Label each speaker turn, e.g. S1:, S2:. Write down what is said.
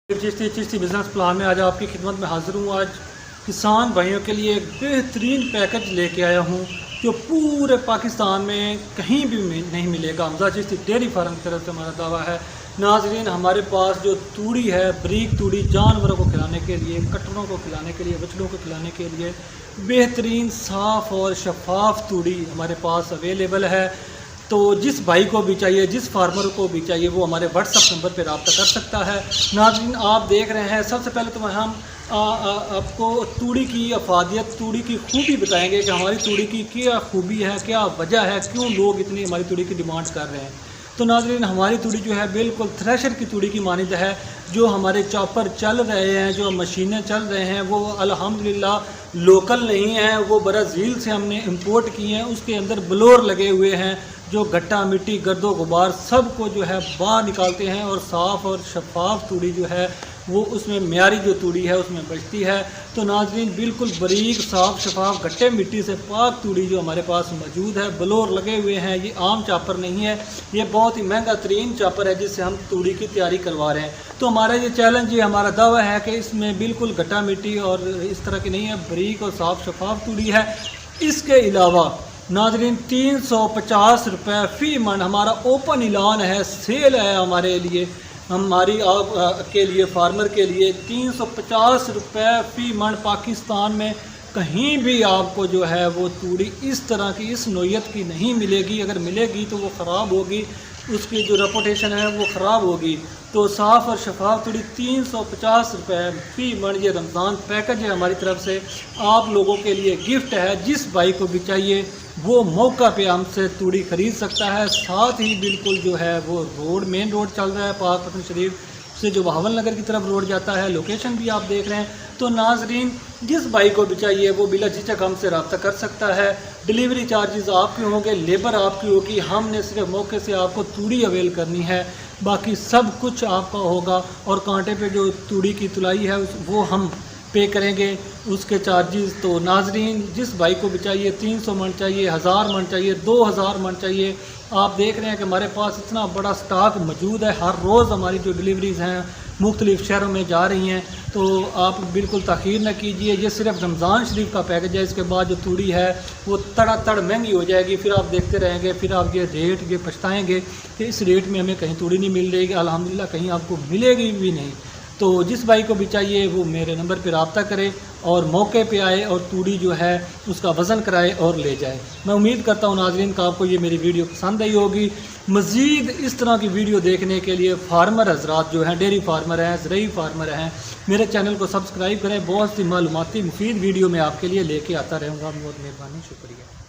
S1: Chishti business plan में आज आपकी खिदमत में हाज़िर हूँ। आज किसान भाइयों के लिए एक बेहतरीन पैकेज लेके आया हूँ जो पूरे पाकिस्तान में कहीं भी नहीं मिलेगा। हमजा चिश्ती डेयरी फार्म की तरफ से हमारा दावा है। नाजरीन, हमारे पास जो तूड़ी है, बरीक तूड़ी, जानवरों को खिलाने के लिए, कटरों को खिलाने के लिए, बछड़ों को खिलाने के लिए बेहतरीन साफ़ और शफाफ तूड़ी हमारे पास अवेलेबल है। तो जिस भाई को भी चाहिए, जिस फार्मर को भी चाहिए, वो हमारे व्हाट्सअप नंबर पर रब्ता कर सकता है। नाज़रीन, आप देख रहे हैं, सबसे पहले तो हम आपको तूड़ी की अफादियत, तूड़ी की खूबी बताएंगे कि हमारी तूड़ी की क्या खूबी है, क्या वजह है, क्यों लोग इतनी हमारी तूड़ी की डिमांड कर रहे हैं। तो नाज़रीन, हमारी तूड़ी जो है बिल्कुल थ्रेशर की तूड़ी की मानिंद है। जो हमारे चॉपर चल रहे हैं, जो मशीनें चल रहे हैं, वो अल्हम्दुलिल्लाह लोकल नहीं हैं, वो ब्राज़ील से हमने इंपोर्ट की हैं। उसके अंदर ब्लोर लगे हुए हैं जो गट्टा, मिट्टी, गर्दो गुबार सब को जो है बाहर निकालते हैं और साफ़ और शफाफ तूड़ी जो है वो उसमें म्यारी जो तूड़ी है उसमें बचती है। तो नाज़रीन, बिल्कुल बारीक, साफ़, शफाफ, गट्टे मिट्टी से पाक तूड़ी जो हमारे पास मौजूद है। ब्लोर लगे हुए हैं। ये आम चापर नहीं है, ये बहुत ही महंगा तरीन चापर है जिससे हम तूड़ी की तैयारी करवा रहे हैं। तो हमारा ये चैलेंज, ये हमारा दावा है कि इसमें बिल्कुल गट्टा मिट्टी और इस तरह की नहीं है, बारीक और साफ़ शफाफ तूड़ी है। इसके अलावा नाज़रीन 350 रुपये फ़ी मन हमारा ओपन ऐलान है, सेल है हमारे लिए, हमारी आप के लिए, फार्मर के लिए 350 रुपये फ़ी मन। पाकिस्तान में कहीं भी आपको जो है वो तूड़ी इस तरह की, इस नोयत की नहीं मिलेगी। अगर मिलेगी तो वो ख़राब होगी, उसकी जो रेपुटेशन है वो ख़राब होगी। तो साफ़ और शफाफ तूड़ी 350 रुपये फ़ी मन, ये रमज़ान पैकेज है हमारी तरफ से, आप लोगों के लिए गिफ्ट है। जिस भाई को भी चाहिए वो मौका पे हमसे तूड़ी ख़रीद सकता है। साथ ही बिल्कुल जो है वो रोड, मेन रोड चल रहा है पाकपतन शरीफ से जो बहावल नगर की तरफ रोड जाता है। लोकेशन भी आप देख रहे हैं। तो नाजरीन, जिस भाई को भी चाहिए वो बिला झिझक हमसे रब्ता कर सकता है। डिलीवरी चार्जेस आपके होंगे, लेबर आपकी होगी। हमने सिर्फ मौके से आपको तूड़ी अवेल करनी है, बाकी सब कुछ आपका होगा। और कांटे पे जो तूड़ी की तुलाई है वो हम पे करेंगे, उसके चार्जेस। तो नाजरीन, जिस भाई को भी चाहिए, 300 मन चाहिए, 1000 मन चाहिए, 2000 मन चाहिए, आप देख रहे हैं कि हमारे पास इतना बड़ा स्टॉक मौजूद है। हर रोज़ हमारी जो डिलीवरीज़ हैं मुख्तलिफ़ शहरों में जा रही हैं। तो आप बिल्कुल ताख़ीर न कीजिए। ये सिर्फ रमज़ान शरीफ का पैकेज है। इसके बाद जो तूड़ी है वो तड़ महंगी हो जाएगी। फिर आप देखते रहेंगे, फिर आप ये रेट ये पछताएँगे कि इस रेट में हमें कहीं तूड़ी नहीं मिल रही। अल्हम्दुलिल्लाह कहीं आपको मिलेगी भी नहीं। तो जिस भाई को भी चाहिए वो मेरे नंबर पर रब्ता करे और मौके पे आए और तूड़ी जो है उसका वज़न कराए और ले जाए। मैं उम्मीद करता हूँ नाज़रीन का आपको ये मेरी वीडियो पसंद आई होगी। मज़ीद इस तरह की वीडियो देखने के लिए फार्मर हज़रात जो हैं, डेयरी फार्मर हैं, ज़रई फार्मर हैं, मेरे चैनल को सब्सक्राइब करें। बहुत सी मालूमाती मुफीद वीडियो मैं आपके लिए लेके आता रहूँगा। बहुत मेहरबानी, शुक्रिया।